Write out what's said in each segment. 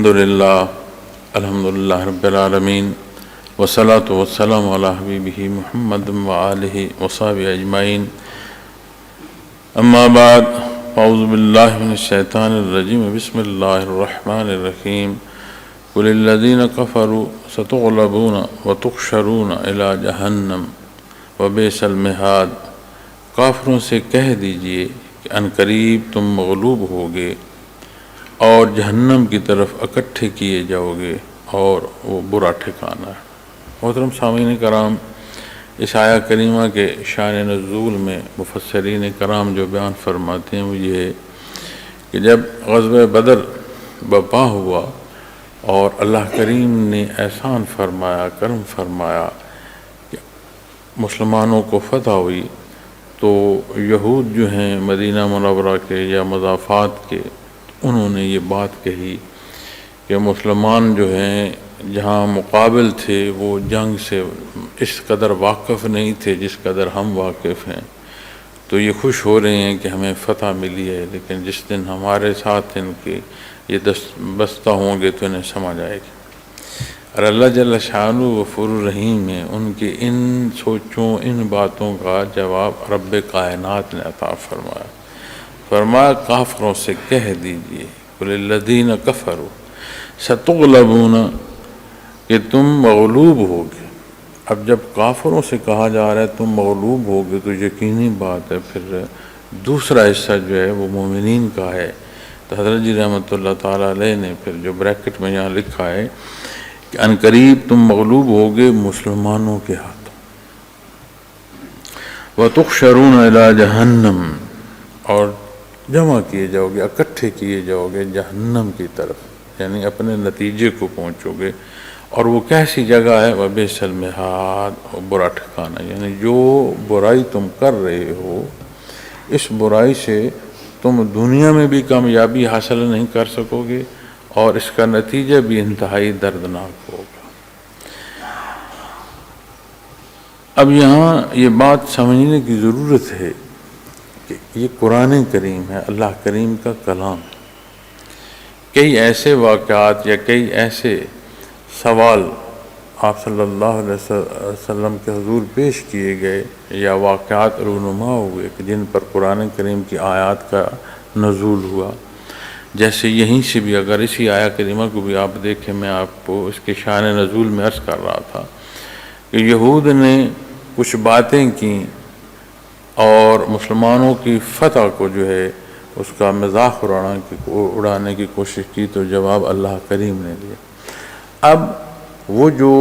الحمدللہ رب العالمین والصلاة والسلام علی حبیبہ محمد وآلہ وصحبہ اجمعین اما بعد اعوذ باللہ من الشیطان الرجیم بسم اللہ الرحمن الرحیم قل الذین کفروا ستغلبون وتحشرون الی جہنم وبئس المہاد، کافروں سے کہہ دیجئے کہ عنقریب تم مغلوب ہوگے اور جہنم کی طرف اکٹھے کیے جاؤ گے اور وہ برا ٹھکانہ ہے۔ محترم سامعین کرام، اس آیہ کریمہ کے شان نزول میں مفسرین کرام جو بیان فرماتے ہیں وہ یہ ہے کہ جب غزوہ بدر برپا ہوا اور اللہ کریم نے احسان فرمایا، کرم فرمایا کہ مسلمانوں کو فتح ہوئی، تو یہود جو ہیں مدینہ منورہ کے یا مضافات کے، انہوں نے یہ بات کہی کہ مسلمان جو ہیں جہاں مقابل تھے وہ جنگ سے اس قدر واقف نہیں تھے جس قدر ہم واقف ہیں، تو یہ خوش ہو رہے ہیں کہ ہمیں فتح ملی ہے، لیکن جس دن ہمارے ساتھ ان کے یہ بستہ ہوں گے تو انہیں سمجھ آئے گی۔ اور اللہ جل شانہ غفور الرحیم ہے، ان کی ان سوچوں ان باتوں کا جواب رب کائنات نے عطا فرمایا۔ فرمایا کافروں سے کہہ دیجئے قل الذین کفروا ستغلبون، کہ تم مغلوب ہوگے۔ اب جب کافروں سے کہا جا رہا ہے تم مغلوب ہوگے تو یقینی بات ہے پھر دوسرا حصہ جو ہے وہ مومنین کا ہے۔ تو حضرت جی رحمۃ اللہ تعالیٰ علیہ نے پھر جو بریکٹ میں یہاں لکھا ہے کہ عنقریب تم مغلوب ہوگے مسلمانوں کے ہاتھوں، وَتُحْشَرُونَ إِلَىٰ جَهَنَّمَ، اور جمع کیے جاؤ گے، اکٹھے کیے جاؤ گے جہنم کی طرف، یعنی اپنے نتیجے کو پہنچو گے۔ اور وہ کیسی جگہ ہے؟ وَبِئْسَ الْمِہَادُ، برا ٹھکانہ، یعنی جو برائی تم کر رہے ہو اس برائی سے تم دنیا میں بھی کامیابی حاصل نہیں کر سکو گے اور اس کا نتیجہ بھی انتہائی دردناک ہوگا۔ اب یہاں یہ بات سمجھنے کی ضرورت ہے کہ یہ قرآن کریم ہے، اللہ کریم کا کلام۔ کئی ایسے واقعات یا کئی ایسے سوال آپ صلی اللہ علیہ وسلم کے حضور پیش کیے گئے یا واقعات رونما ہوئے کہ جن پر قرآن کریم کی آیات کا نزول ہوا۔ جیسے یہیں سے بھی اگر اسی آیہ کریمہ کو بھی آپ دیکھیں، میں آپ کو اس کے شان نزول میں عرض کر رہا تھا کہ یہود نے کچھ باتیں کی اور مسلمانوں کی فتح کو جو ہے اس کا مذاق اڑانے کی کوشش کی، تو جواب اللہ کریم نے دیا۔ اب وہ جو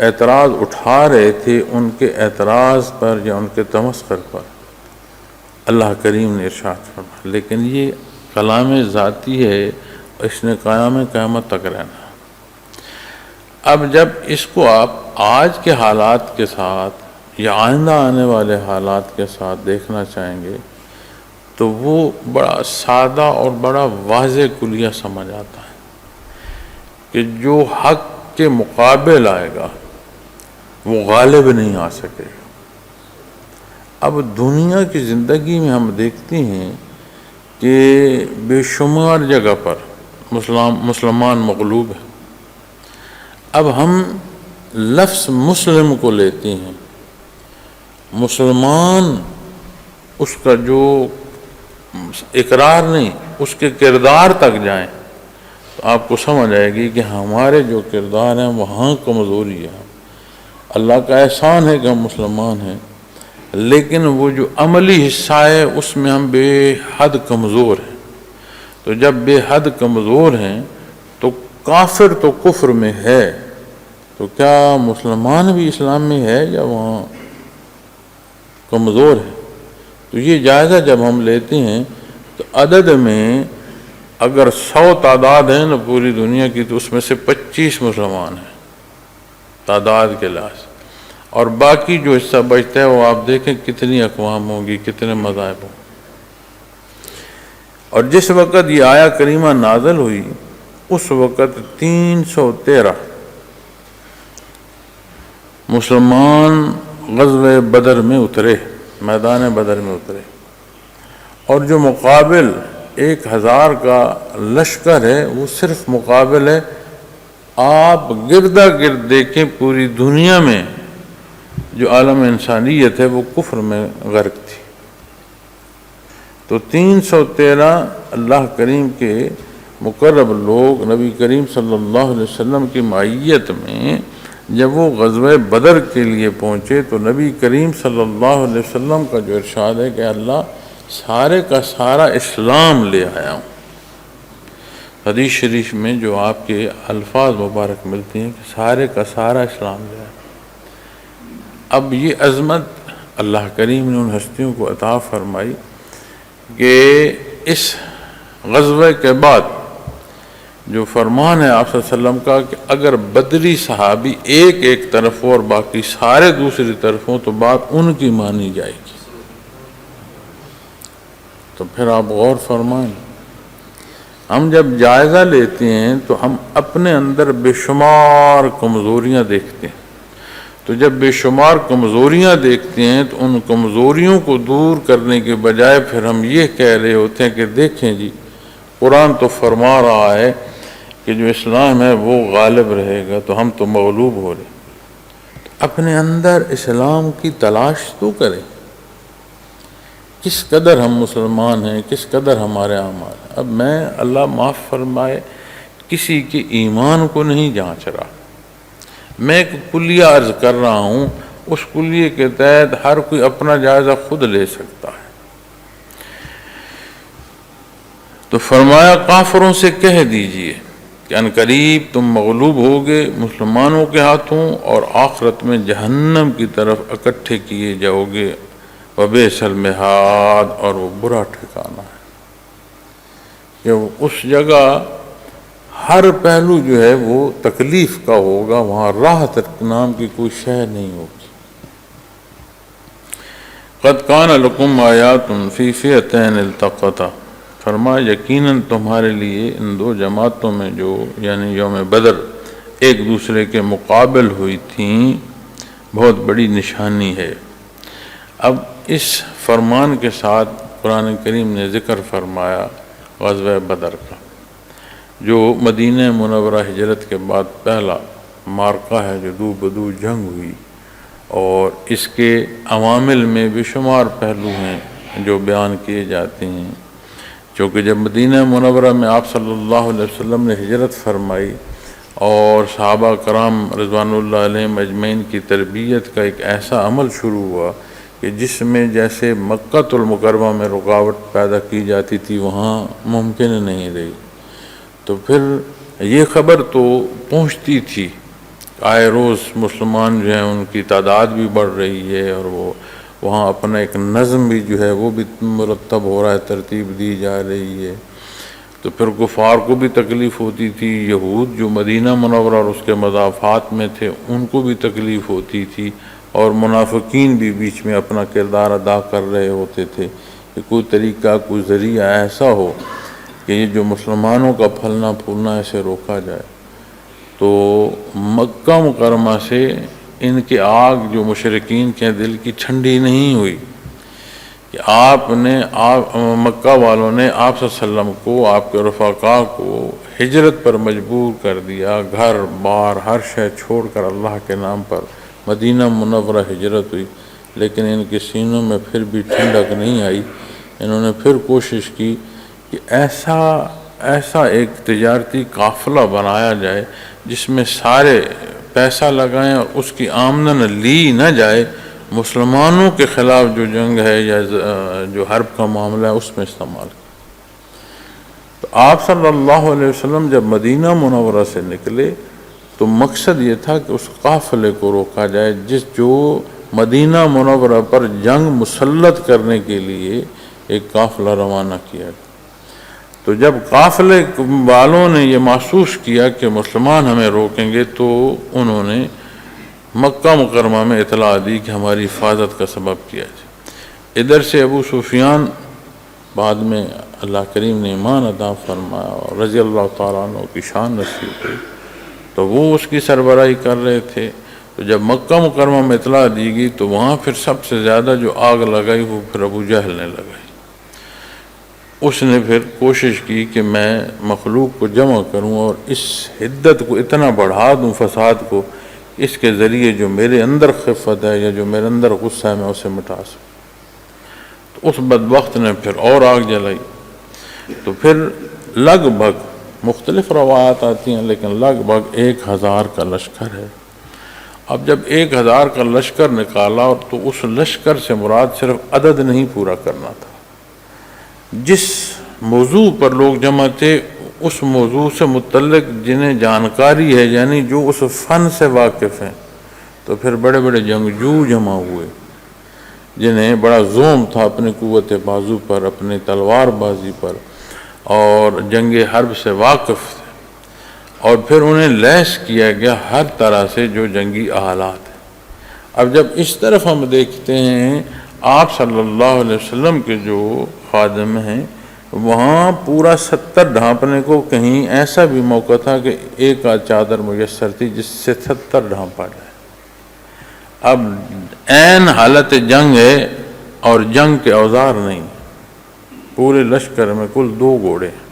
اعتراض اٹھا رہے تھے ان کے اعتراض پر یا ان کے تمسخر پر اللہ کریم نے ارشاد فرمایا، لیکن یہ کلام ذاتی ہے، اس نے قیامت تک رہنا۔ اب جب اس کو آپ آج کے حالات کے ساتھ یا آئندہ آنے والے حالات کے ساتھ دیکھنا چاہیں گے تو وہ بڑا سادہ اور بڑا واضح کلیہ سمجھ آتا ہے کہ جو حق کے مقابل آئے گا وہ غالب نہیں آ سکے گا۔ اب دنیا کی زندگی میں ہم دیکھتے ہیں کہ بے شمار جگہ پر مسلمان مغلوب ہیں۔ اب ہم لفظ مسلم کو لیتے ہیں، مسلمان اس کا جو اقرار نہیں، اس کے کردار تک جائیں تو آپ کو سمجھ آئے گی کہ ہمارے جو کردار ہیں وہاں کمزوری ہے۔ اللہ کا احسان ہے کہ ہم مسلمان ہیں، لیکن وہ جو عملی حصہ ہے اس میں ہم بے حد کمزور ہیں۔ تو جب بے حد کمزور ہیں تو کافر تو کفر میں ہے، تو کیا مسلمان بھی اسلام میں ہے یا وہاں کمزور ہے؟ تو یہ جائزہ جب ہم لیتے ہیں تو عدد میں اگر 100 تعداد ہیں نا پوری دنیا کی، تو اس میں سے 25 مسلمان ہیں تعداد کے لحاظ سے، اور باقی جو حصہ بچتا ہے وہ آپ دیکھیں کتنی اقوام ہوں گی، کتنے مذاہب ہوں۔ اور جس وقت یہ آیہ کریمہ نازل ہوئی اس وقت 313 مسلمان غزوہ بدر میں اترے، میدان بدر میں اترے، اور جو مقابل 1000 کا لشکر ہے، وہ صرف مقابل ہے۔ آپ گردا گرد دیکھیں پوری دنیا میں جو عالم انسانیت ہے وہ کفر میں غرق تھی۔ تو 313 اللہ کریم کے مقرب لوگ نبی کریم صلی اللہ علیہ وسلم کی معیت میں جب وہ غزوہ بدر کے لیے پہنچے تو نبی کریم صلی اللہ علیہ وسلم کا جو ارشاد ہے کہ اللہ سارے کا سارا اسلام لے آیا ہوں۔ حدیث شریف میں جو آپ کے الفاظ مبارک ملتی ہیں کہ سارے کا سارا اسلام لے آیا۔ اب یہ عظمت اللہ کریم نے ان ہستیوں کو عطا فرمائی کہ اس غزوہ کے بعد جو فرمان ہے آپ صلی اللہ علیہ وسلم کا کہ اگر بدری صحابی ایک طرف ہو اور باقی سارے دوسری طرف ہوں تو بات ان کی مانی جائے گی۔ تو پھر آپ غور فرمائیں، ہم جب جائزہ لیتے ہیں تو ہم اپنے اندر بے شمار کمزوریاں دیکھتے ہیں۔ تو جب بے شمار کمزوریاں دیکھتے ہیں تو ان کمزوریوں کو دور کرنے کے بجائے پھر ہم یہ کہہ رہے ہوتے ہیں کہ دیکھیں جی قرآن تو فرما رہا ہے کہ جو اسلام ہے وہ غالب رہے گا، تو ہم تو مغلوب ہو رہے۔ اپنے اندر اسلام کی تلاش تو کریں، کس قدر ہم مسلمان ہیں، کس قدر ہمارے اعمال ہیں۔ اب میں اللہ معاف فرمائے کسی کے ایمان کو نہیں جانچ رہا، میں ایک کلیہ عرض کر رہا ہوں، اس کلیے کے تحت ہر کوئی اپنا جائزہ خود لے سکتا ہے۔ تو فرمایا کافروں سے کہہ دیجئے کہ ان قریب تم مغلوب ہوگے مسلمانوں کے ہاتھوں اور آخرت میں جہنم کی طرف اکٹھے کیے جاؤ گے، وبئس المہاد، اور وہ برا ٹھکانہ ہے کہ اس جگہ ہر پہلو جو ہے وہ تکلیف کا ہوگا، وہاں راحت نام کی کوئی شے نہیں ہوگی۔ قد کان لکم آیات فی فئتین التقطا، فرمایا یقیناً تمہارے لیے ان دو جماعتوں میں جو یعنی یوم بدر ایک دوسرے کے مقابل ہوئی تھیں بہت بڑی نشانی ہے۔ اب اس فرمان کے ساتھ قرآن کریم نے ذکر فرمایا غزوہ بدر کا، جو مدینہ منورہ ہجرت کے بعد پہلا معرکہ ہے جو دو بدو جنگ ہوئی، اور اس کے عوامل میں بے شمار پہلو ہیں جو بیان کیے جاتے ہیں۔ چونکہ جب مدینہ منورہ میں آپ صلی اللہ علیہ وسلم نے ہجرت فرمائی اور صحابہ کرام رضوان اللہ علیہم اجمعین کی تربیت کا ایک ایسا عمل شروع ہوا کہ جس میں جیسے مکہ المکرمہ میں رکاوٹ پیدا کی جاتی تھی وہاں ممکن نہیں رہی، تو پھر یہ خبر تو پہنچتی تھی، آئے روز مسلمان جو ہیں ان کی تعداد بھی بڑھ رہی ہے، اور وہ وہاں اپنا ایک نظم بھی جو ہے وہ بھی مرتب ہو رہا ہے، ترتیب دی جا رہی ہے۔ تو پھر کفار کو بھی تکلیف ہوتی تھی، یہود جو مدینہ منورہ اور اس کے مضافات میں تھے ان کو بھی تکلیف ہوتی تھی، اور منافقین بھی بیچ میں اپنا کردار ادا کر رہے ہوتے تھے کہ کوئی طریقہ کوئی ذریعہ ایسا ہو کہ یہ جو مسلمانوں کا پھلنا پھولنا اسے روکا جائے۔ تو مکہ مکرمہ سے ان کے آگ جو مشرکین کے دل کی ٹھنڈی نہیں ہوئی کہ مکہ والوں نے آپ صلی اللہ علیہ وسلم کو، آپ کے رفقاء کو ہجرت پر مجبور کر دیا، گھر بار ہر شے چھوڑ کر اللہ کے نام پر مدینہ منورہ ہجرت ہوئی، لیکن ان کے سینوں میں پھر بھی ٹھنڈک نہیں آئی۔ انہوں نے پھر کوشش کی کہ ایسا ایک تجارتی قافلہ بنایا جائے جس میں سارے پیسہ لگائیں اور اس کی آمدن لی نہ جائے، مسلمانوں کے خلاف جو جنگ ہے یا جو حرب کا معاملہ ہے اس میں استعمال کیا۔ تو آپ صلی اللہ علیہ وسلم جب مدینہ منورہ سے نکلے تو مقصد یہ تھا کہ اس قافلے کو روکا جائے جو مدینہ منورہ پر جنگ مسلط کرنے کے لیے ایک قافلہ روانہ کیا گیا۔ تو جب قافلے والوں نے یہ محسوس کیا کہ مسلمان ہمیں روکیں گے تو انہوں نے مکہ مکرمہ میں اطلاع دی کہ ہماری حفاظت کا سبب کیا جائے۔ ادھر سے ابو سفیان بعد میں اللہ کریم نے ایمان عطا فرمایا اور رضی اللہ تعالیٰ عنہ کی شان نصیب ہوئی، تو وہ اس کی سربراہی کر رہے تھے۔ تو جب مکہ مکرمہ میں اطلاع دی گئی تو وہاں پھر سب سے زیادہ جو آگ لگائی وہ پھر ابو جہل نے لگائی۔ اس نے پھر کوشش کی کہ میں مخلوق کو جمع کروں اور اس حدت کو اتنا بڑھا دوں فساد کو، اس کے ذریعے جو میرے اندر خفت ہے یا جو میرے اندر غصہ ہے میں اسے مٹا سکوں۔ تو اس بدبخت نے پھر اور آگ جلائی، تو پھر لگ بھگ مختلف روایات آتی ہیں لیکن لگ بھگ 1000 کا لشکر ہے۔ اب جب 1000 کا لشکر نکالا اور تو اس لشکر سے مراد صرف عدد نہیں پورا کرنا تھا، جس موضوع پر لوگ جمع تھے اس موضوع سے متعلق جنہیں جانکاری ہے، یعنی جو اس فن سے واقف ہیں، تو پھر بڑے بڑے جنگجو جمع ہوئے جنہیں بڑا زوم تھا اپنی قوت بازو پر، اپنی تلوار بازی پر، اور جنگ حرب سے واقف تھے، اور پھر انہیں لیس کیا گیا ہر طرح سے جو جنگی آلات ہیں۔ اب جب اس طرف ہم دیکھتے ہیں آپ صلی اللہ علیہ وسلم کے جو خادم ہیں، وہاں پورا 70 ڈھانپنے کو کہیں ایسا بھی موقع تھا کہ ایک آدھ چادر میسر تھی جس سے 70 ڈھانپا جائے۔ اب عین حالت جنگ ہے اور جنگ کے اوزار نہیں، پورے لشکر میں کل 2 گھوڑے ہیں،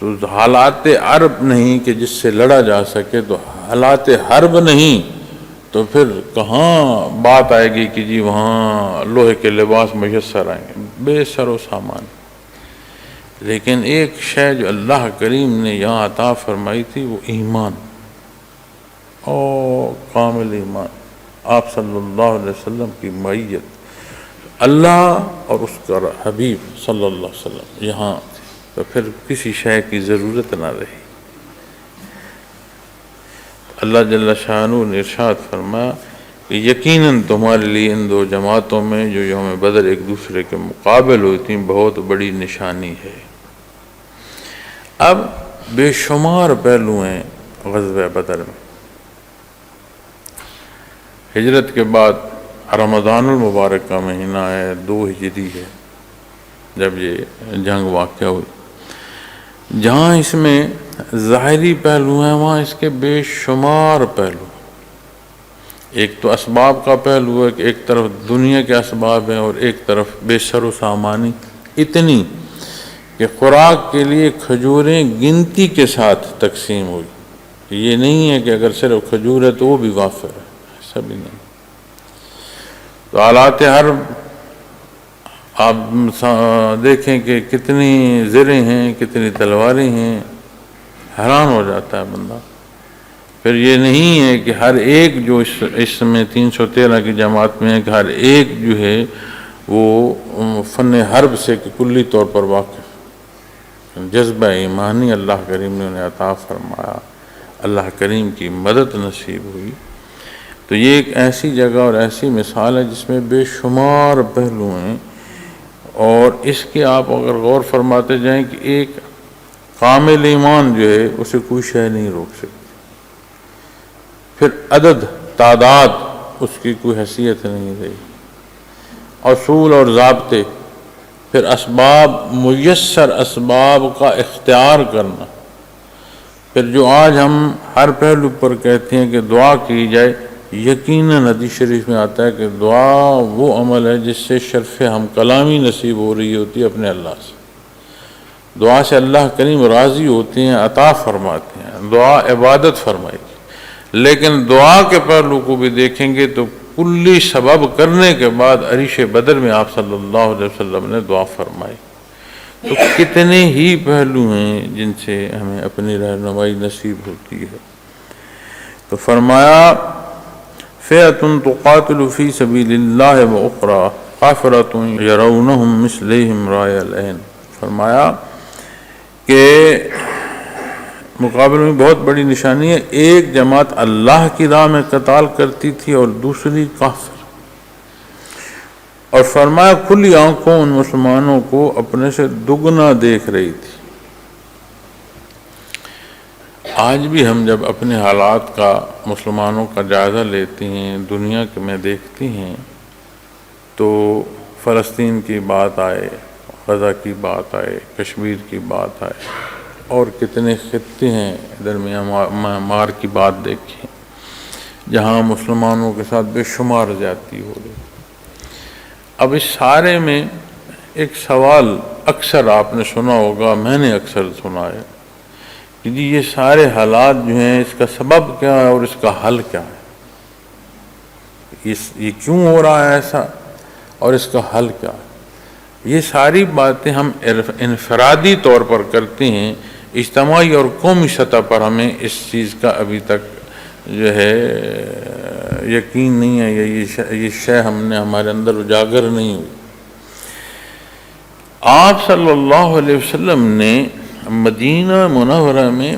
تو حالات عرب نہیں کہ جس سے لڑا جا سکے، تو حالات حرب نہیں تو پھر کہاں بات آئے گی کہ جی وہاں لوہے کے لباس میسر آئیں گے، بے سر و سامان۔ لیکن ایک شے جو اللہ کریم نے یہاں عطا فرمائی تھی وہ ایمان، اور کامل ایمان، آپ صلی اللہ علیہ وسلم کی معیت، اللہ اور اس کا حبیب صلی اللہ علیہ وسلم یہاں، تو پھر کسی شے کی ضرورت نہ رہی۔ اللہ جل شانہ نے ارشاد فرمایا کہ یقیناً تمہارے لیے ان 2 جماعتوں میں جو یوم بدر ایک دوسرے کے مقابل ہوئی تھیں بہت بڑی نشانی ہے۔ اب بے شمار پہلو ہیں غزوہ بدر میں۔ ہجرت کے بعد رمضان المبارک کا مہینہ ہے، 2 ہجری ہے جب یہ جنگ واقع ہوئی۔ جہاں اس میں ظاہری پہلو ہیں وہاں اس کے بے شمار پہلو۔ ایک تو اسباب کا پہلو ہے کہ ایک طرف دنیا کے اسباب ہیں اور ایک طرف بے سر و سامانی اتنی کہ خوراک کے لیے کھجوریں گنتی کے ساتھ تقسیم ہوئی۔ یہ نہیں ہے کہ اگر صرف کھجور ہے تو وہ بھی وافر ہے، ایسا بھی نہیں۔ تو آلات حرب آپ دیکھیں کہ کتنی زریں ہیں، کتنی تلواریں ہیں، حیران ہو جاتا ہے بندہ۔ پھر یہ نہیں ہے کہ ہر ایک جو اس میں 313 کی جماعت میں ہے کہ ہر ایک جو ہے وہ فن حرب سے کلی طور پر واقف، جذبہ ایمانی اللہ کریم نے انہیں عطا فرمایا، اللہ کریم کی مدد نصیب ہوئی۔ تو یہ ایک ایسی جگہ اور ایسی مثال ہے جس میں بے شمار پہلو ہیں، اور اس کے آپ اگر غور فرماتے جائیں کہ ایک کامل ایمان جو ہے اسے کوئی شے نہیں روک سکتی، پھر عدد تعداد اس کی کوئی حیثیت نہیں رہی، اصول اور ضابطے، پھر اسباب، میسر اسباب کا اختیار کرنا، پھر جو آج ہم ہر پہلو پر کہتے ہیں کہ دعا کی جائے، یقیناً حدیث شریف میں آتا ہے کہ دعا وہ عمل ہے جس سے شرف ہم کلامی نصیب ہو رہی ہوتی ہے اپنے اللہ سے۔ دعا سے اللہ کریم راضی ہوتے ہیں، عطا فرماتے ہیں، دعا عبادت فرمائی۔ لیکن دعا کے پہلو کو بھی دیکھیں گے تو کلی سبب کرنے کے بعد عریش بدر میں آپ صلی اللہ علیہ وسلم نے دعا فرمائی۔ تو کتنے ہی پہلو ہیں جن سے ہمیں اپنی رہنمائی نصیب ہوتی ہے۔ تو فرمایا فئۃ تقاتل فی سبیل اللہ واخری کافرۃ یرونہم مثلیہم رأی العین۔ فرمایا کہ مقابلے میں بہت بڑی نشانی ہے، ایک جماعت اللہ کی راہ میں قتال کرتی تھی اور دوسری کافر، اور فرمایا کھلی آنکھوں ان مسلمانوں کو اپنے سے دگنا دیکھ رہی تھی۔ آج بھی ہم جب اپنے حالات کا، مسلمانوں کا جائزہ لیتے ہیں، دنیا میں دیکھتے ہیں، تو فلسطین کی بات آئے، غزہ کی بات آئے، کشمیر کی بات آئے، اور کتنے خطے ہیں ادھر میانمار کی بات دیکھیں جہاں مسلمانوں کے ساتھ بے شمار زیادتی ہو رہی۔ اب اس سارے میں ایک سوال اکثر آپ نے سنا ہوگا، میں نے اکثر سنا ہے کہ جی یہ سارے حالات جو ہیں اس کا سبب کیا ہے اور اس کا حل کیا ہے، یہ کیوں ہو رہا ہے ایسا اور اس کا حل کیا ہے۔ یہ ساری باتیں ہم انفرادی طور پر کرتے ہیں، اجتماعی اور قومی سطح پر ہمیں اس چیز کا ابھی تک جو ہے یقین نہیں ہے، یہ شے ہم نے ہمارے اندر اجاگر نہیں ہوئی۔ آپ صلی اللہ علیہ وسلم نے مدینہ منورہ میں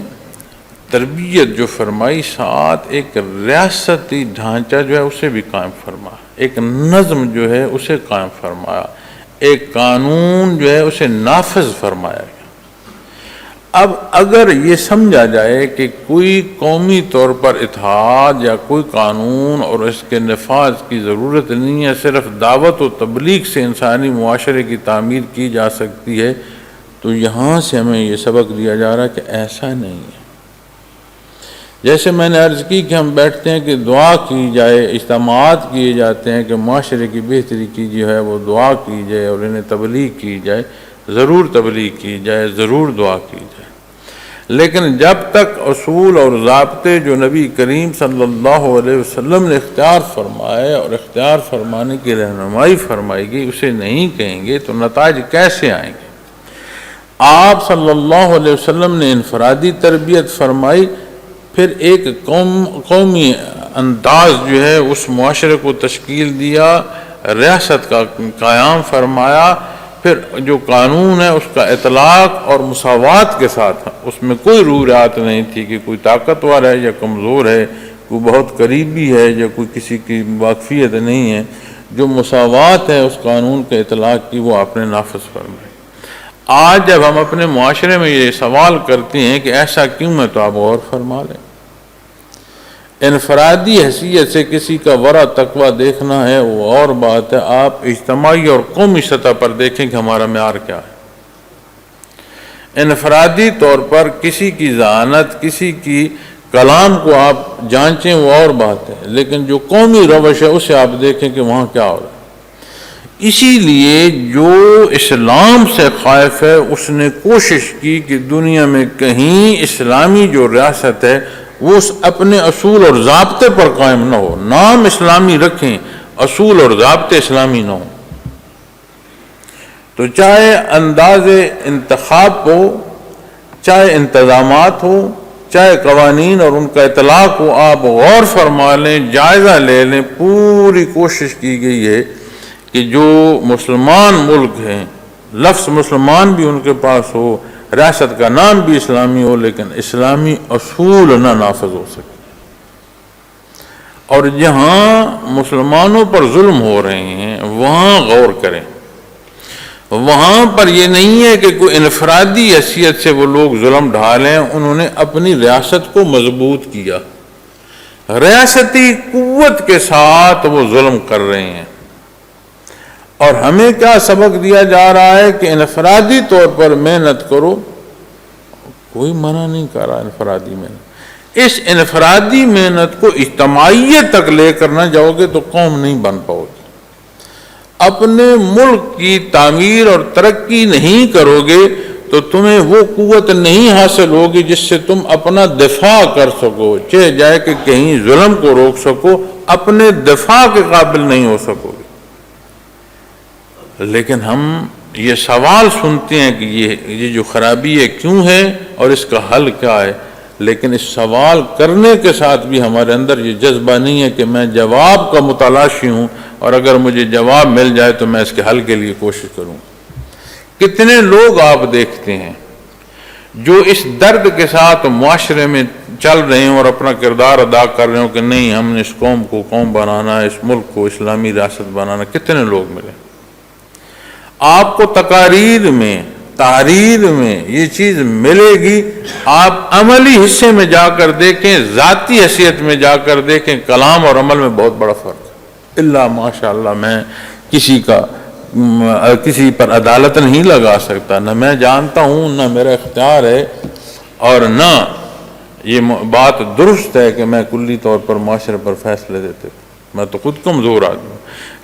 تربیت جو فرمائی، ساتھ ایک ریاستی ڈھانچہ جو ہے اسے بھی قائم فرمایا، ایک نظم جو ہے اسے قائم فرمایا، ایک قانون جو ہے اسے نافذ فرمایا گیا۔ اب اگر یہ سمجھا جائے کہ کوئی قومی طور پر اتحاد یا کوئی قانون اور اس کے نفاذ کی ضرورت نہیں ہے، صرف دعوت و تبلیغ سے انسانی معاشرے کی تعمیر کی جا سکتی ہے، تو یہاں سے ہمیں یہ سبق دیا جا رہا ہے کہ ایسا نہیں ہے۔ جیسے میں نے عرض کی کہ ہم بیٹھتے ہیں کہ دعا کی جائے، اجتماعات کیے جاتے ہیں کہ معاشرے کی بہتری کی جو ہے وہ دعا کی جائے اور انہیں تبلیغ کی جائے، ضرور تبلیغ کی جائے، ضرور دعا کی جائے، لیکن جب تک اصول اور ضابطے جو نبی کریم صلی اللہ علیہ وسلم نے اختیار فرمائے اور اختیار فرمانے کی رہنمائی فرمائی گئی اسے نہیں کہیں گے تو نتائج کیسے آئیں گے؟ آپ صلی اللہ علیہ وسلم نے انفرادی تربیت فرمائی، پھر ایک قومی انداز جو ہے اس معاشرے کو تشکیل دیا، ریاست کا قیام فرمایا، پھر جو قانون ہے اس کا اطلاق اور مساوات کے ساتھ، اس میں کوئی روایات نہیں تھی کہ کوئی طاقتور ہے یا کمزور ہے، کوئی بہت قریبی ہے یا کوئی کسی کی واقفیت نہیں ہے، جو مساوات ہے اس قانون کے اطلاق کی وہ آپ نے نافذ فرمائی۔ آج جب ہم اپنے معاشرے میں یہ سوال کرتے ہیں کہ ایسا کیوں ہے تو آپ غور فرما لیں۔ انفرادی حیثیت سے کسی کا ورع تقویٰ دیکھنا ہے وہ اور بات ہے، آپ اجتماعی اور قومی سطح پر دیکھیں کہ ہمارا معیار کیا ہے۔ انفرادی طور پر کسی کی ذہانت، کسی کی کلام کو آپ جانچیں وہ اور بات ہے، لیکن جو قومی روش ہے اسے آپ دیکھیں کہ وہاں کیا ہو رہا ہے۔ اسی لیے جو اسلام سے خائف ہے اس نے کوشش کی کہ دنیا میں کہیں اسلامی جو ریاست ہے وہ اپنے اصول اور ضابطے پر قائم نہ ہو، نام اسلامی رکھیں، اصول اور ضابطے اسلامی نہ ہوں۔ تو چاہے انداز انتخاب ہو، چاہے انتظامات ہو، چاہے قوانین اور ان کا اطلاق ہو، آپ غور فرما لیں، جائزہ لے لیں، پوری کوشش کی گئی ہے کہ جو مسلمان ملک ہیں، لفظ مسلمان بھی ان کے پاس ہو، ریاست کا نام بھی اسلامی ہو، لیکن اسلامی اصول نہ نافذ ہو سکے۔ اور جہاں مسلمانوں پر ظلم ہو رہے ہیں وہاں غور کریں، وہاں پر یہ نہیں ہے کہ کوئی انفرادی حیثیت سے وہ لوگ ظلم ڈھالیں، انہوں نے اپنی ریاست کو مضبوط کیا، ریاستی قوت کے ساتھ وہ ظلم کر رہے ہیں۔ اور ہمیں کیا سبق دیا جا رہا ہے کہ انفرادی طور پر محنت کرو، کوئی منع نہیں کر رہا انفرادی محنت، اس انفرادی محنت کو اجتماعیت تک لے کر نہ جاؤ گے تو قوم نہیں بن پاؤ گے، اپنے ملک کی تعمیر اور ترقی نہیں کرو گے تو تمہیں وہ قوت نہیں حاصل ہوگی جس سے تم اپنا دفاع کر سکو، چاہے جائے کہ کہیں ظلم کو روک سکو، اپنے دفاع کے قابل نہیں ہو سکو گے۔ لیکن ہم یہ سوال سنتے ہیں کہ یہ جو خرابی ہے کیوں ہے اور اس کا حل کیا ہے، لیکن اس سوال کرنے کے ساتھ بھی ہمارے اندر یہ جذبہ نہیں ہے کہ میں جواب کا متلاشی ہوں اور اگر مجھے جواب مل جائے تو میں اس کے حل کے لیے کوشش کروں۔ کتنے لوگ آپ دیکھتے ہیں جو اس درد کے ساتھ معاشرے میں چل رہے ہیں اور اپنا کردار ادا کر رہے ہوں کہ نہیں ہم نے اس قوم کو قوم بنانا ہے، اس ملک کو اسلامی ریاست بنانا، کتنے لوگ ملے؟ آپ کو تقاریر میں، تحریر میں یہ چیز ملے گی، آپ عملی حصے میں جا کر دیکھیں، ذاتی حیثیت میں جا کر دیکھیں، کلام اور عمل میں بہت بڑا فرق ہے۔ اللہ ماشاءاللہ میں کسی پر عدالت نہیں لگا سکتا، نہ میں جانتا ہوں، نہ میرا اختیار ہے، اور نہ یہ بات درست ہے کہ میں کلی طور پر معاشرے پر فیصلے دیتے، میں تو خود کمزور آدمی ہوں۔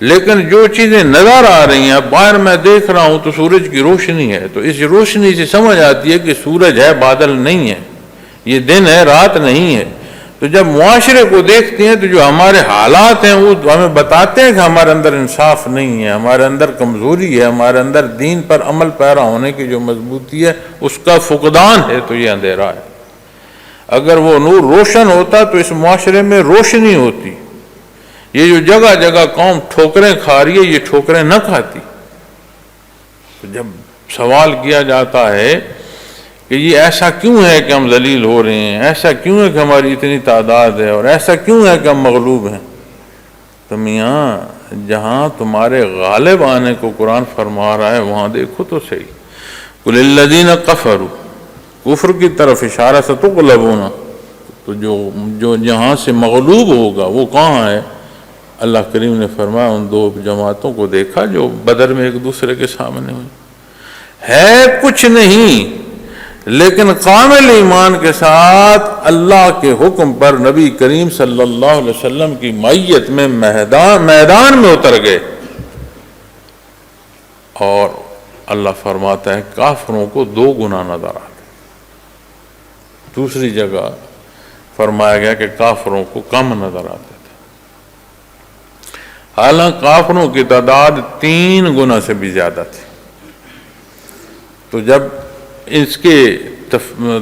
لیکن جو چیزیں نظر آ رہی ہیں، اب باہر میں دیکھ رہا ہوں تو سورج کی روشنی ہے، تو اس روشنی سے سمجھ آتی ہے کہ سورج ہے، بادل نہیں ہے، یہ دن ہے، رات نہیں ہے۔ تو جب معاشرے کو دیکھتے ہیں تو جو ہمارے حالات ہیں وہ ہمیں بتاتے ہیں کہ ہمارے اندر انصاف نہیں ہے، ہمارے اندر کمزوری ہے، ہمارے اندر دین پر عمل پیرا ہونے کی جو مضبوطی ہے اس کا فقدان ہے، تو یہ اندھیرا ہے۔ اگر وہ نور روشن ہوتا تو اس معاشرے میں روشنی ہوتی۔ یہ جو جگہ جگہ قوم ٹھوکریں کھا رہی ہے، یہ ٹھوکریں نہ کھاتی۔ تو جب سوال کیا جاتا ہے کہ یہ ایسا کیوں ہے کہ ہم ذلیل ہو رہے ہیں، ایسا کیوں ہے کہ ہماری اتنی تعداد ہے، اور ایسا کیوں ہے کہ ہم مغلوب ہیں، تو میاں جہاں تمہارے غالب آنے کو قرآن فرما رہا ہے وہاں دیکھو تو صحیح۔ قل الذین کفروا، کفر کی طرف اشارہ، ستغلبون، تو جو جہاں سے مغلوب ہوگا وہ کہاں ہے؟ اللہ کریم نے فرمایا ان دو جماعتوں کو دیکھا جو بدر میں ایک دوسرے کے سامنے ہوئی، ہے کچھ نہیں لیکن کامل ایمان کے ساتھ اللہ کے حکم پر نبی کریم صلی اللہ علیہ وسلم کی معیت میں میدان میں اتر گئے۔ اور اللہ فرماتا ہے کافروں کو دو گنا نظر آتے۔ دوسری جگہ فرمایا گیا کہ کافروں کو کم نظر آتے تھے، حالانکہ کافروں کی تعداد 3 گنا سے بھی زیادہ تھی۔ تو جب اس کے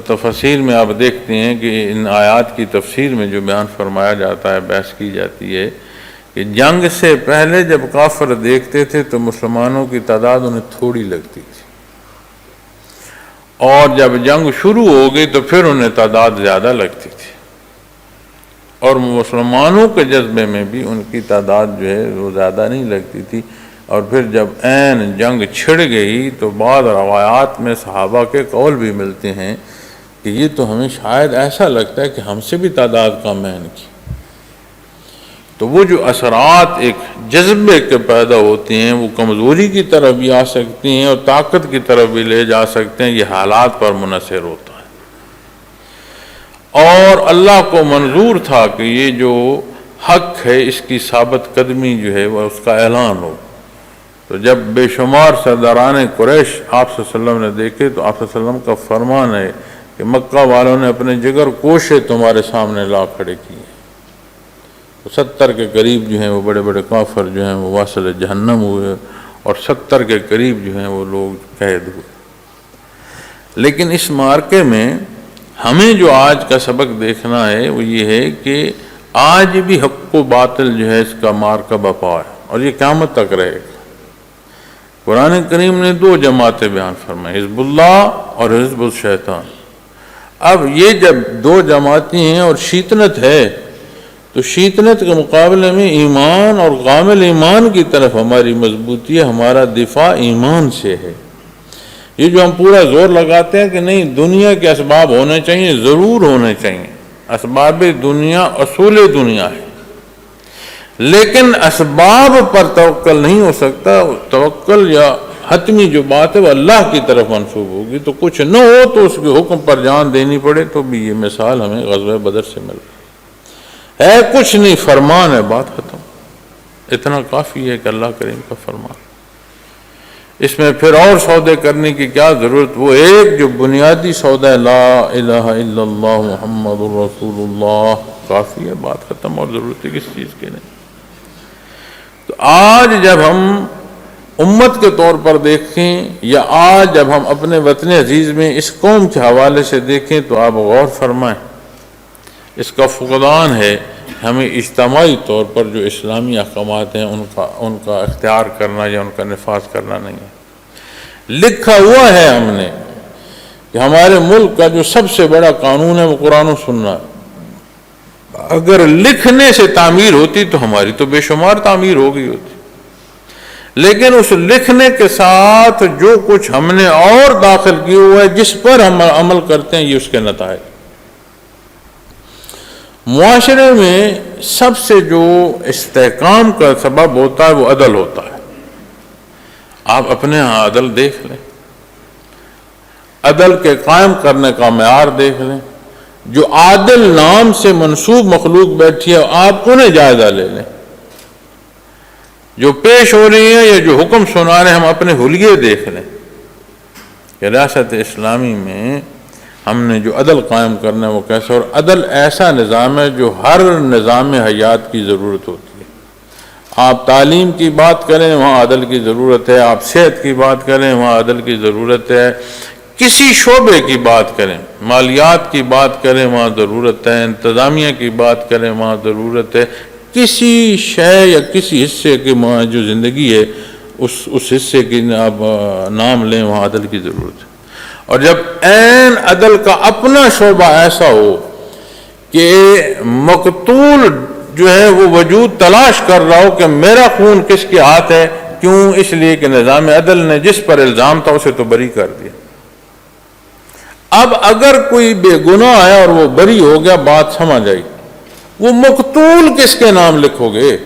تفسیر میں آپ دیکھتے ہیں کہ ان آیات کی تفسیر میں جو بیان فرمایا جاتا ہے، بحث کی جاتی ہے کہ جنگ سے پہلے جب کافر دیکھتے تھے تو مسلمانوں کی تعداد انہیں تھوڑی لگتی تھی، اور جب جنگ شروع ہو گئی تو پھر انہیں تعداد زیادہ لگتی تھی، اور مسلمانوں کے جذبے میں بھی ان کی تعداد جو ہے وہ زیادہ نہیں لگتی تھی۔ اور پھر جب عین جنگ چھڑ گئی تو بعض روایات میں صحابہ کے قول بھی ملتے ہیں کہ یہ تو ہمیں شاید ایسا لگتا ہے کہ ہم سے بھی تعداد کم ہے ان کی۔ تو وہ جو اثرات ایک جذبے کے پیدا ہوتے ہیں وہ کمزوری کی طرف بھی آ سکتی ہیں اور طاقت کی طرف بھی لے جا سکتے ہیں، یہ حالات پر منحصر ہوتا ہے۔ اور اللہ کو منظور تھا کہ یہ جو حق ہے اس کی ثابت قدمی جو ہے وہ اس کا اعلان ہو۔ تو جب بے شمار سرداران قریش آپ صلی اللہ علیہ وسلم نے دیکھے تو آپ صلی اللہ علیہ وسلم کا فرمان ہے کہ مکہ والوں نے اپنے جگر کوشے تمہارے سامنے لا کھڑے کیے، 70 کے قریب جو ہیں وہ بڑے بڑے کافر جو ہیں وہ واصل جہنم ہوئے، اور 70 کے قریب جو ہیں وہ لوگ قید ہوئے۔ لیکن اس مارکے میں ہمیں جو آج کا سبق دیکھنا ہے وہ یہ ہے کہ آج بھی حق و باطل جو ہے اس کا مارکہ بپا ہے، اور یہ قیامت تک رہے گا۔ قرآن کریم نے 2 جماعتیں بیان فرمائیں، حزب اللہ اور حزب الشیطان۔ اب یہ جب 2 جماعتیں ہیں اور شیطنت ہے تو شیطنت کے مقابلے میں ایمان اور کامل ایمان کی طرف ہماری مضبوطی ہے، ہمارا دفاع ایمان سے ہے۔ یہ جو ہم پورا زور لگاتے ہیں کہ نہیں دنیا کے اسباب ہونے چاہیے، ضرور ہونے چاہیے، اسباب دنیا اصول دنیا ہے، لیکن اسباب پر توکل نہیں ہو سکتا۔ توکل یا حتمی جو بات ہے وہ اللہ کی طرف منسوب ہوگی، تو کچھ نہ ہو تو اس کے حکم پر جان دینی پڑے، تو بھی یہ مثال ہمیں غزوہ بدر سے مل رہی ہے، کچھ نہیں، فرمان ہے، بات ختم۔ اتنا کافی ہے کہ اللہ کریم کا فرمان، اس میں پھر اور سودے کرنے کی کیا ضرورت؟ وہ ایک جو بنیادی سودا ہے لا الہ الا اللہ محمد الرسول اللہ، کافی ہے، بات ختم، اور ضرورت ہے کس چیز کی نہیں۔ تو آج جب ہم امت کے طور پر دیکھیں یا آج جب ہم اپنے وطن عزیز میں اس قوم کے حوالے سے دیکھیں تو آپ غور فرمائیں، اس کا فقدان ہے۔ ہمیں اجتماعی طور پر جو اسلامی احکامات ہیں ان کا اختیار کرنا یا ان کا نفاذ کرنا نہیں ہے۔ لکھا ہوا ہے ہم نے کہ ہمارے ملک کا جو سب سے بڑا قانون ہے وہ قرآن و سنت ہے۔ اگر لکھنے سے تعمیر ہوتی تو ہماری تو بے شمار تعمیر ہو گئی ہوتی، لیکن اس لکھنے کے ساتھ جو کچھ ہم نے اور داخل کیا ہوا ہے جس پر ہم عمل کرتے ہیں یہ اس کے نتائج۔ معاشرے میں سب سے جو استحکام کا سبب ہوتا ہے وہ عدل ہوتا ہے۔ آپ اپنے ہاں عدل دیکھ لیں، عدل کے قائم کرنے کا معیار دیکھ لیں، جو عادل نام سے منسوب مخلوق بیٹھی ہے آپ انہیں جائزہ لے لیں۔ جو پیش ہو رہی ہیں یا جو حکم سنا رہے ہیں ہم اپنے حلیے دیکھ لیں کہ ریاست اسلامی میں ہم نے جو عدل قائم کرنا ہے وہ کیسا، اور عدل ایسا نظام ہے جو ہر نظام حیات کی ضرورت ہوتی ہے۔ آپ تعلیم کی بات کریں وہاں عدل کی ضرورت ہے، آپ صحت کی بات کریں وہاں عدل کی ضرورت ہے، کسی شعبے کی بات کریں، مالیات کی بات کریں وہاں ضرورت ہے، انتظامیہ کی بات کریں وہاں ضرورت ہے، کسی شے یا کسی حصے کی جو زندگی ہے اس حصے کی آپ نام لیں وہاں عدل کی ضرورت ہے۔ اور جب عین عدل کا اپنا شعبہ ایسا ہو کہ مقتول جو ہے وہ وجود تلاش کر رہا ہو کہ میرا خون کس کے ہاتھ ہے، کیوں؟ اس لیے کہ نظام عدل نے جس پر الزام تھا اسے تو بری کر دیا۔ اب اگر کوئی بے گناہ ہے اور وہ بری ہو گیا، بات سمجھ آئی، وہ مقتول کس کے نام لکھو گے؟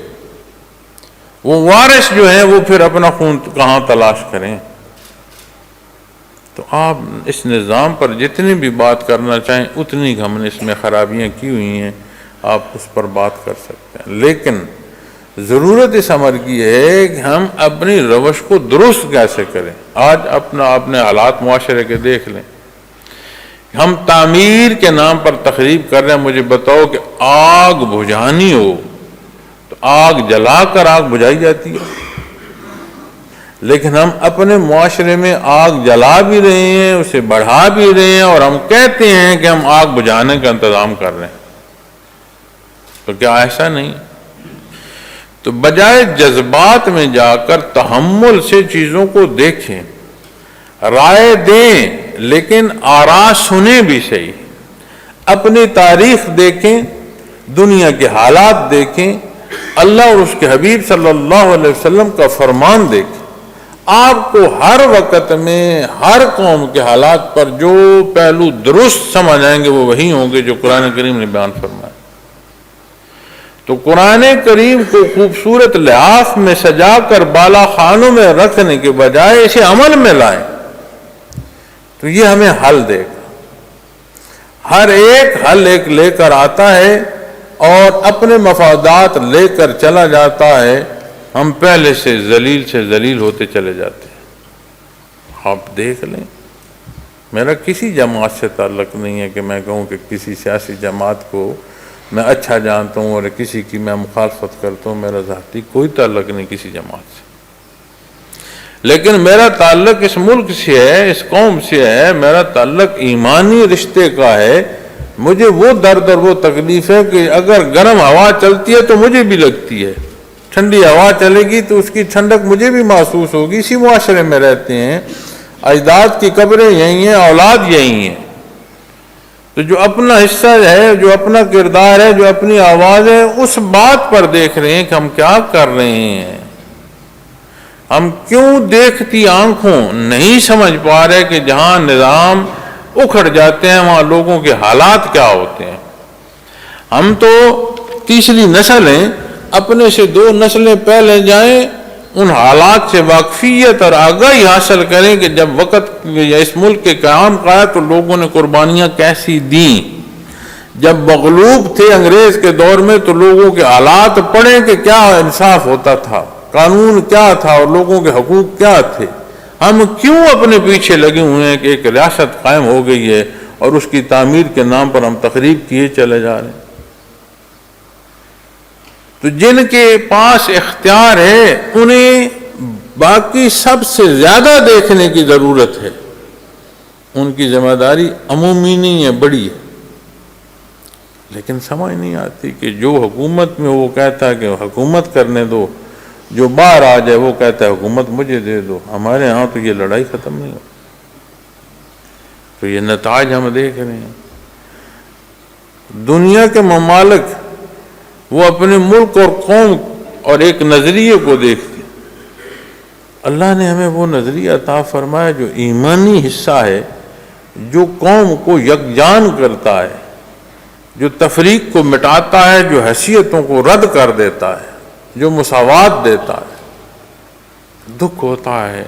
وہ وارث جو ہیں وہ پھر اپنا خون کہاں تلاش کریں؟ تو آپ اس نظام پر جتنی بھی بات کرنا چاہیں اتنی ہم نے اس میں خرابیاں کی ہوئی ہیں، آپ اس پر بات کر سکتے ہیں، لیکن ضرورت اس امر کی ہے کہ ہم اپنی روش کو درست کیسے کریں۔ آج اپنے حالات معاشرے کے دیکھ لیں، ہم تعمیر کے نام پر تخریب کر رہے ہیں۔ مجھے بتاؤ کہ آگ بجھانی ہو تو آگ جلا کر آگ بجھائی جاتی ہے، لیکن ہم اپنے معاشرے میں آگ جلا بھی رہے ہیں، اسے بڑھا بھی رہے ہیں، اور ہم کہتے ہیں کہ ہم آگ بجھانے کا انتظام کر رہے ہیں۔ تو کیا ایسا نہیں؟ تو بجائے جذبات میں جا کر تحمل سے چیزوں کو دیکھیں، رائے دیں، لیکن آراء سنیں بھی صحیح، اپنی تاریخ دیکھیں، دنیا کے حالات دیکھیں، اللہ اور اس کے حبیب صلی اللہ علیہ وسلم کا فرمان دیکھیں۔ آپ کو ہر وقت میں ہر قوم کے حالات پر جو پہلو درست سمجھ آئیں گے وہ وہی ہوں گے جو قرآن کریم نے بیان فرمایا۔ تو قرآن کریم کو خوبصورت لحاف میں سجا کر بالا خانوں میں رکھنے کے بجائے اسے عمل میں لائیں تو یہ ہمیں حل دے گا۔ ہر ایک حل ایک لے کر آتا ہے اور اپنے مفادات لے کر چلا جاتا ہے، ہم پہلے سے ذلیل ہوتے چلے جاتے ہیں۔ آپ دیکھ لیں، میرا کسی جماعت سے تعلق نہیں ہے کہ میں کہوں کہ کسی سیاسی جماعت کو میں اچھا جانتا ہوں اور کسی کی میں مخالفت کرتا ہوں، میرا ذاتی کوئی تعلق نہیں کسی جماعت سے، لیکن میرا تعلق اس ملک سے ہے، اس قوم سے ہے، میرا تعلق ایمانی رشتے کا ہے۔ مجھے وہ درد اور وہ تکلیف ہے کہ اگر گرم ہوا چلتی ہے تو مجھے بھی لگتی ہے، ٹھنڈی ہوا چلے گی تو اس کی ٹھنڈک مجھے بھی محسوس ہوگی۔ اسی معاشرے میں رہتے ہیں، اجداد کی قبریں یہی ہیں، اولاد یہی ہیں، تو جو اپنا حصہ ہے، جو اپنا کردار ہے، جو اپنی آواز ہے، اس بات پر دیکھ رہے ہیں کہ ہم کیا کر رہے ہیں۔ ہم کیوں دیکھتی آنکھوں نہیں سمجھ پا رہے کہ جہاں نظام اکھڑ جاتے ہیں وہاں لوگوں کے حالات کیا ہوتے ہیں۔ ہم تو تیسری نسل ہیں، اپنے سے 2 نسلیں پہلے جائیں، ان حالات سے واقفیت اور آگاہی حاصل کریں کہ جب وقت یا اس ملک کے قیام کا ہے تو لوگوں نے قربانیاں کیسی دیں۔ جب مغلوب تھے انگریز کے دور میں تو لوگوں کے حالات پڑھیں کہ کیا انصاف ہوتا تھا، قانون کیا تھا اور لوگوں کے حقوق کیا تھے۔ ہم کیوں اپنے پیچھے لگے ہوئے ہیں کہ ایک ریاست قائم ہو گئی ہے اور اس کی تعمیر کے نام پر ہم تخریب کیے چلے جا رہے ہیں۔ تو جن کے پاس اختیار ہے انہیں باقی سب سے زیادہ دیکھنے کی ضرورت ہے، ان کی ذمہ داری عمومی نہیں ہے، بڑی ہے، لیکن سمجھ نہیں آتی کہ جو حکومت میں وہ کہتا ہے کہ حکومت کرنے دو، جو باہر آ جائے وہ کہتا ہے حکومت مجھے دے دو۔ ہمارے ہاں تو یہ لڑائی ختم نہیں ہو، تو یہ نتائج ہم دیکھ رہے ہیں۔ دنیا کے ممالک وہ اپنے ملک اور قوم اور ایک نظریے کو دیکھتے ہیں۔ اللہ نے ہمیں وہ نظریہ عطا فرمایا جو ایمانی حصہ ہے، جو قوم کو یکجان کرتا ہے، جو تفریق کو مٹاتا ہے، جو حیثیتوں کو رد کر دیتا ہے، جو مساوات دیتا ہے۔ دکھ ہوتا ہے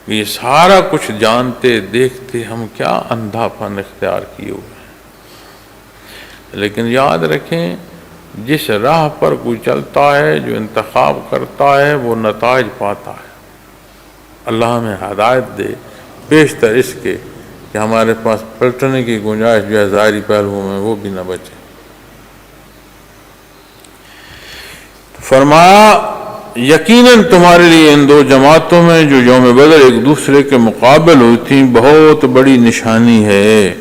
کہ یہ سارا کچھ جانتے دیکھتے ہم کیا اندھا پن اختیار کیے ہوئے ہیں۔ لیکن یاد رکھیں جس راہ پر کوئی چلتا ہے، جو انتخاب کرتا ہے، وہ نتائج پاتا ہے۔ اللہ ہمیں ہدایت دے بیشتر اس کے کہ ہمارے پاس پلٹنے کی گنجائش جو ہے ظاہری پہلوؤں میں وہ بھی نہ بچے۔ فرمایا یقیناً تمہارے لیے ان دو جماعتوں میں جو یوم بدر ایک دوسرے کے مقابل ہوئی تھیں بہت بڑی نشانی ہے۔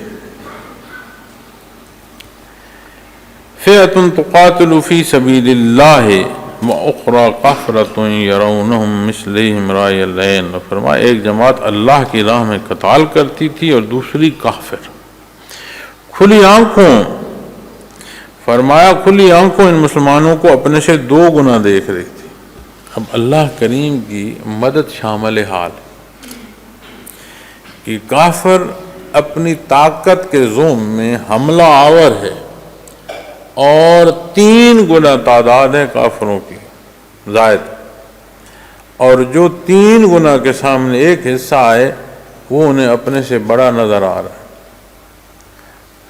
فئۃ تقاتل فی سبیل اللہ وأخرى کافرة یرونہم مثلہم رأی العین۔ فرمایا ایک جماعت اللہ کی راہ میں قتال کرتی تھی اور دوسری کافر، کھلی آنکھوں۔ فرمایا کھلی آنکھوں ان مسلمانوں کو اپنے سے دو گنا دیکھ رہی تھی۔ اب اللہ کریم کی مدد شامل حال کہ کافر اپنی طاقت کے زوم میں حملہ آور ہے اور 3 گنا تعداد ہے کافروں کی زائد، اور جو 3 گنا کے سامنے ایک حصہ آئے وہ انہیں اپنے سے بڑا نظر آ رہا ہے۔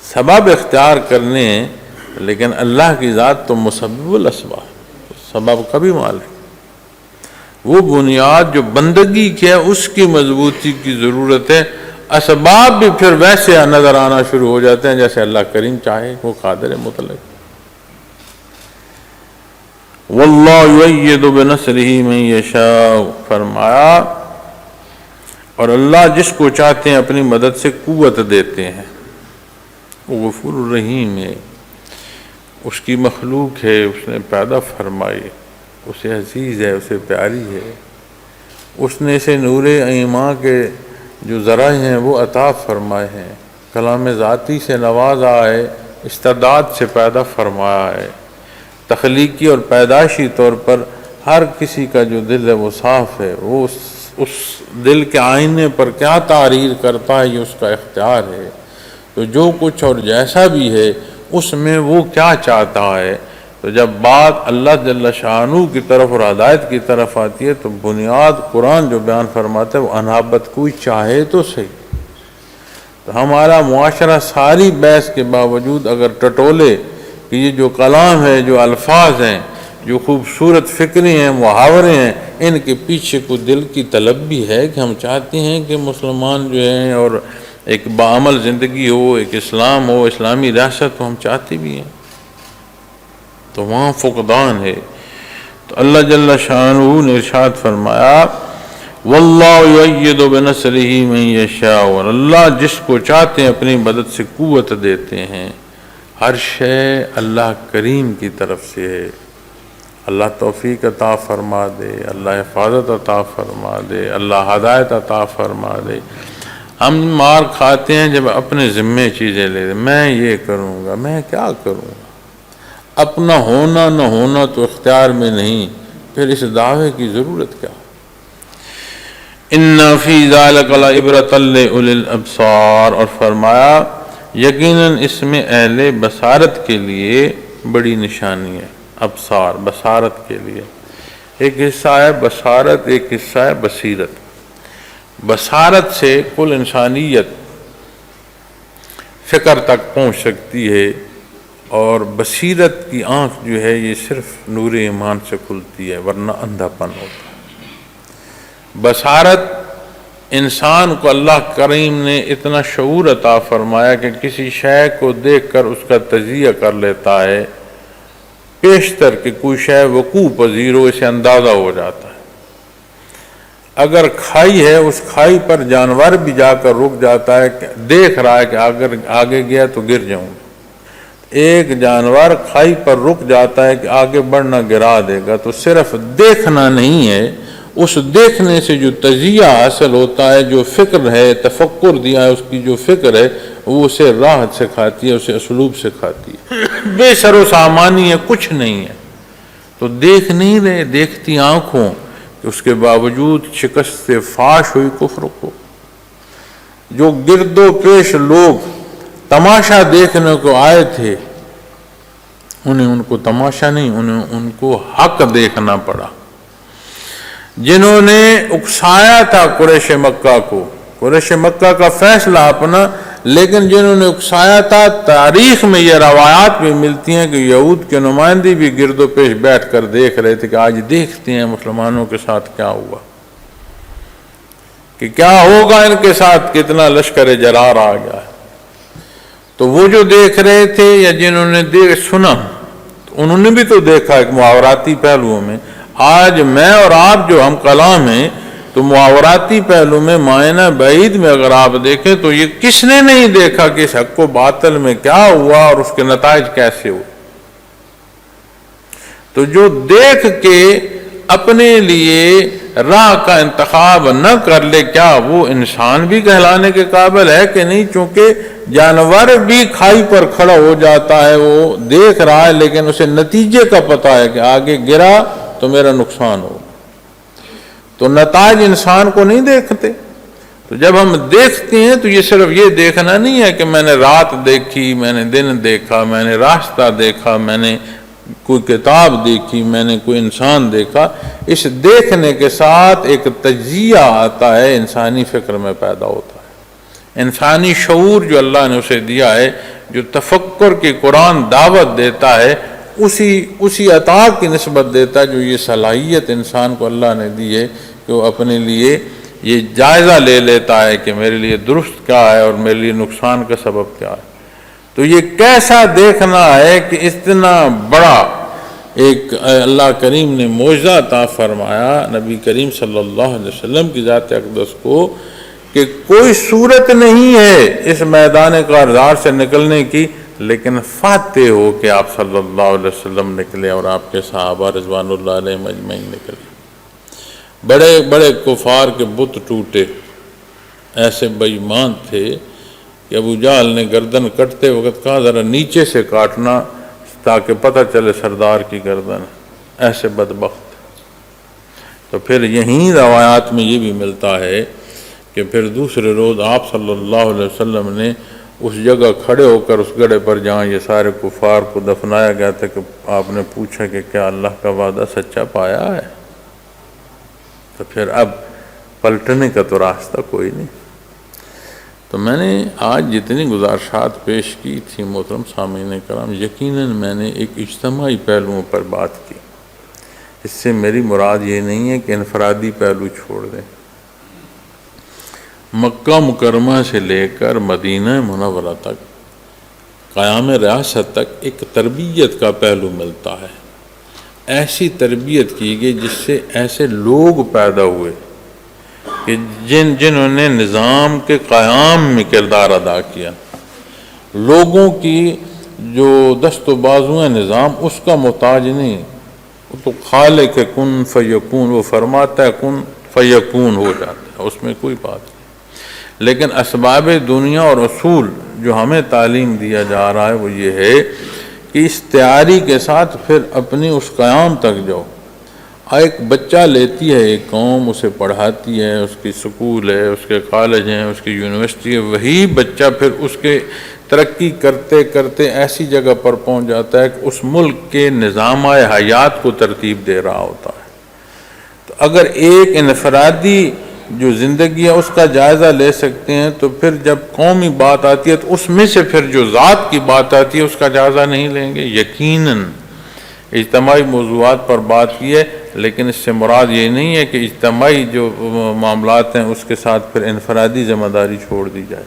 سبب اختیار کرنے ہیں لیکن اللہ کی ذات تو مسبب الاسباب، سبب کا بھی مالک۔ وہ بنیاد جو بندگی کی ہے اس کی مضبوطی کی ضرورت ہے، اسباب بھی پھر ویسے نظر آنا شروع ہو جاتے ہیں جیسے اللہ کریم چاہے، وہ قادر مطلق۔ واللہ یؤید بنصرہ من یشاء، فرمایا اور اللہ جس کو چاہتے ہیں اپنی مدد سے قوت دیتے ہیں۔ وہ غفور الرحیم ہے، اس کی مخلوق ہے، اس نے پیدا فرمائی، اسے عزیز ہے، اسے پیاری ہے، اس نے اسے نور ایمان کے جو ذرائع ہیں وہ عطا فرمائے ہیں، کلام ذاتی سے نوازا ہے، استعداد سے پیدا فرمایا ہے، تخلیقی اور پیدائشی طور پر ہر کسی کا جو دل ہے وہ صاف ہے، وہ اس دل کے آئینے پر کیا تعریر کرتا ہے یہ اس کا اختیار ہے۔ تو جو کچھ اور جیسا بھی ہے اس میں وہ کیا چاہتا ہے، تو جب بات اللہ جل شانہ کی طرف اور ہدایت کی طرف آتی ہے تو بنیاد قرآن جو بیان فرماتا ہے وہ انابت کوئی چاہے تو صحیح۔ تو ہمارا معاشرہ ساری بحث کے باوجود اگر ٹٹولے کہ یہ جو کلام ہے، جو الفاظ ہیں، جو خوبصورت فکریں ہیں، محاورے ہیں، ان کے پیچھے کو دل کی طلب بھی ہے کہ ہم چاہتے ہیں کہ مسلمان جو ہیں اور ایک بعمل زندگی ہو، ایک اسلام ہو، اسلامی ریاست ہو، ہم چاہتے بھی ہیں، تو وہاں فقدان ہے۔ تو اللہ جل شانہ نے ارشاد فرمایا واللہ یؤید بنصرہ من یشاء، اور اللہ جس کو چاہتے ہیں اپنی مدد سے قوت دیتے ہیں۔ ہر شے اللہ کریم کی طرف سے ہے، اللہ توفیق عطا فرما دے، اللہ حفاظت عطا فرما دے، اللہ ہدایت عطا فرما دے۔ ہم مار کھاتے ہیں جب اپنے ذمے چیزیں لے دیں، میں یہ کروں گا، میں کیا کروں گا، اپنا ہونا نہ ہونا تو اختیار میں نہیں، پھر اس دعوے کی ضرورت کیا؟ ان فی ذلک لعبرۃ لأولی الابصار، اور فرمایا یقیناً اس میں اہل بصارت کے لیے بڑی نشانی ہے۔ ابصار بصارت کے لیے ایک حصہ ہے بصارت، ایک حصہ ہے بصیرت۔ بصارت سے کل انسانیت فکر تک پہنچ سکتی ہے، اور بصیرت کی آنکھ جو ہے یہ صرف نور ایمان سے کھلتی ہے ورنہ اندھا پن ہوتا ہے۔ بصارت انسان کو اللہ کریم نے اتنا شعور عطا فرمایا کہ کسی شے کو دیکھ کر اس کا تجزیہ کر لیتا ہے، پیشتر کہ کوئی شے وقوع پذیر ہو اسے اندازہ ہو جاتا ہے۔ اگر کھائی ہے اس کھائی پر جانور بھی جا کر رک جاتا ہے، کہ دیکھ رہا ہے کہ اگر آگے گیا تو گر جاؤں گا، ایک جانور کھائی پر رک جاتا ہے کہ آگے بڑھنا گرا دے گا، تو صرف دیکھنا نہیں ہے، اس دیکھنے سے جو تجزیہ حاصل ہوتا ہے، جو فکر ہے، تفکر دیا ہے، اس کی جو فکر ہے وہ اسے راحت سے کھاتی ہے، اسے اسلوب سے کھاتی ہے، بے سر و سامانی ہے، کچھ نہیں ہے۔ تو دیکھ نہیں رہے، دیکھتی آنکھوں کہ اس کے باوجود شکست سے فاش ہوئی کفر کو۔ جو گرد و پیش لوگ تماشا دیکھنے کو آئے تھے انہیں ان کو تماشا نہیں، انہیں ان کو حق دیکھنا پڑا۔ جنہوں نے اکسایا تھا قریش مکہ کو، قریش مکہ کا فیصلہ اپنا لیکن جنہوں نے اکسایا تھا، تاریخ میں یہ روایات بھی ملتی ہیں کہ یہود کے نمائندے بھی گرد و پیش بیٹھ کر دیکھ رہے تھے کہ آج دیکھتے ہیں مسلمانوں کے ساتھ کیا ہوا، کہ کیا ہوگا ان کے ساتھ، کتنا لشکر جرار آ گیا ہے۔ تو وہ جو دیکھ رہے تھے یا جنہوں نے سنا، انہوں نے بھی تو دیکھا ایک محاوراتی پہلوؤں میں۔ آج میں اور آپ جو ہم کلام ہیں، تو محاوراتی پہلو میں معنی بعید میں اگر آپ دیکھیں تو یہ کس نے نہیں دیکھا کہ اس حق و باطل میں کیا ہوا اور اس کے نتائج کیسے ہوئے۔ تو جو دیکھ کے اپنے لیے راہ کا انتخاب نہ کر لے، کیا وہ انسان بھی کہلانے کے قابل ہے کہ نہیں؟ چونکہ جانور بھی کھائی پر کھڑا ہو جاتا ہے، وہ دیکھ رہا ہے لیکن اسے نتیجے کا پتہ ہے کہ آگے گرا تو میرا نقصان ہو، تو نتائج انسان کو نہیں دیکھتے۔ تو جب ہم دیکھتے ہیں تو یہ صرف یہ دیکھنا نہیں ہے کہ میں نے رات دیکھی، میں نے دن دیکھا، میں نے راستہ دیکھا، میں نے کوئی کتاب دیکھی، میں نے کوئی انسان دیکھا۔ اس دیکھنے کے ساتھ ایک تجزیہ آتا ہے، انسانی فکر میں پیدا ہوتا ہے، انسانی شعور جو اللہ نے اسے دیا ہے، جو تفکر کی قرآن دعوت دیتا ہے، اسی عطا کی نسبت دیتا ہے جو یہ صلاحیت انسان کو اللہ نے دی ہے کہ وہ اپنے لیے یہ جائزہ لے لیتا ہے کہ میرے لیے درست کیا ہے اور میرے لیے نقصان کا سبب کیا ہے۔ تو یہ کیسا دیکھنا ہے کہ اتنا بڑا ایک اللہ کریم نے معجزہ عطا فرمایا نبی کریم صلی اللہ علیہ وسلم کی ذات اقدس کو، کہ کوئی صورت نہیں ہے اس میدان کارزار سے نکلنے کی، لیکن فاتح ہو کہ آپ صلی اللہ علیہ وسلم نکلے اور آپ کے صحابہ رضوان اللہ علیہم اجمعین نکلے۔ بڑے بڑے کفار کے بت ٹوٹے، ایسے بے ایمان تھے کہ ابو جہل نے گردن کٹتے وقت کہا ذرا نیچے سے کاٹنا تاکہ پتہ چلے سردار کی گردن، ایسے بدبخت۔ تو پھر یہیں روایات میں یہ بھی ملتا ہے کہ پھر دوسرے روز آپ صلی اللہ علیہ وسلم نے اس جگہ کھڑے ہو کر اس گڑھے پر جہاں یہ سارے کفار کو دفنایا گیا تھا کہ آپ نے پوچھا کہ کیا اللہ کا وعدہ سچا پایا ہے؟ تو پھر اب پلٹنے کا تو راستہ کوئی نہیں۔ تو میں نے آج جتنی گزارشات پیش کی تھی محترم سامعین کرام، یقیناً میں نے ایک اجتماعی پہلوؤں پر بات کی۔ اس سے میری مراد یہ نہیں ہے کہ انفرادی پہلو چھوڑ دیں۔ مکہ مکرمہ سے لے کر مدینہ منورہ تک، قیام ریاست تک ایک تربیت کا پہلو ملتا ہے۔ ایسی تربیت کی گئی جس سے ایسے لوگ پیدا ہوئے کہ جنہوں نے نظام کے قیام میں کردار ادا کیا۔ لوگوں کی جو دست و بازو ہے نظام، اس کا محتاج نہیں، وہ تو خالق کن فیکون، وہ فرماتا ہے کن فیکون ہو جاتا ہے، اس میں کوئی بات نہیں۔ لیکن اسباب دنیا اور اصول جو ہمیں تعلیم دیا جا رہا ہے وہ یہ ہے کہ اس تیاری کے ساتھ پھر اپنی اس قیام تک جاؤ۔ ایک بچہ لیتی ہے ایک قوم، اسے پڑھاتی ہے، اس کی سکول ہے، اس کے کالج ہیں، اس کی یونیورسٹی ہے، وہی بچہ پھر اس کے ترقی کرتے کرتے ایسی جگہ پر پہنچ جاتا ہے کہ اس ملک کے نظام حیات کو ترتیب دے رہا ہوتا ہے۔ تو اگر ایک انفرادی جو زندگی ہے اس کا جائزہ لے سکتے ہیں، تو پھر جب قومی بات آتی ہے تو اس میں سے پھر جو ذات کی بات آتی ہے اس کا جائزہ نہیں لیں گے۔ یقیناً اجتماعی موضوعات پر بات کی ہے، لیکن اس سے مراد یہ نہیں ہے کہ اجتماعی جو معاملات ہیں اس کے ساتھ پھر انفرادی ذمہ داری چھوڑ دی جائے۔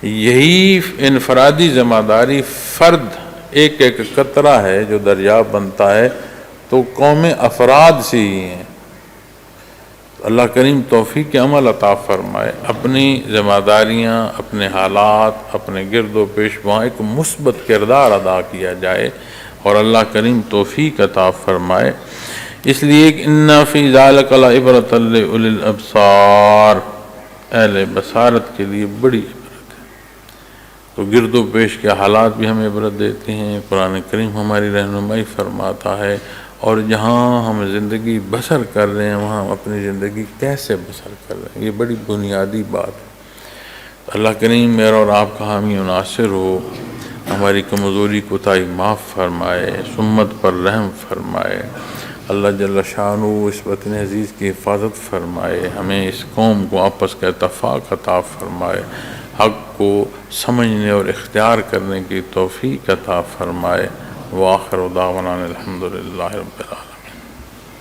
یہی انفرادی ذمہ داری، فرد ایک ایک قطرہ ہے جو دریاب بنتا ہے، تو قومیں افراد سے ہی ہیں۔ اللہ کریم توفیق عمل عطا فرمائے، اپنی ذمہ داریاں، اپنے حالات، اپنے گرد و پیش وہاں ایک مثبت کردار ادا کیا جائے، اور اللہ کریم توفیق عطا فرمائے۔ اس لیے کہ ان فی ذلک لعبرۃ لأولی الابصار، اہل بصارت کے لیے بڑی عبرت ہے۔ تو گرد و پیش کے حالات بھی ہمیں عبرت دیتے ہیں، قرآن کریم ہماری رہنمائی فرماتا ہے، اور جہاں ہم زندگی بسر کر رہے ہیں وہاں ہم اپنی زندگی کیسے بسر کر رہے ہیں، یہ بڑی بنیادی بات ہے۔ اللہ کریم میرا اور آپ کا حامی و ناصر ہو، ہماری کمزوری کوتاہی معاف فرمائے، سمت پر رحم فرمائے۔ اللہ جل شانہ اس وطن عزیز کی حفاظت فرمائے، ہمیں اس قوم کو آپس کا اتفاق عطا فرمائے، حق کو سمجھنے اور اختیار کرنے کی توفیق عطا فرمائے۔ وآخر دعوانا الحمدللہ رب العالمین۔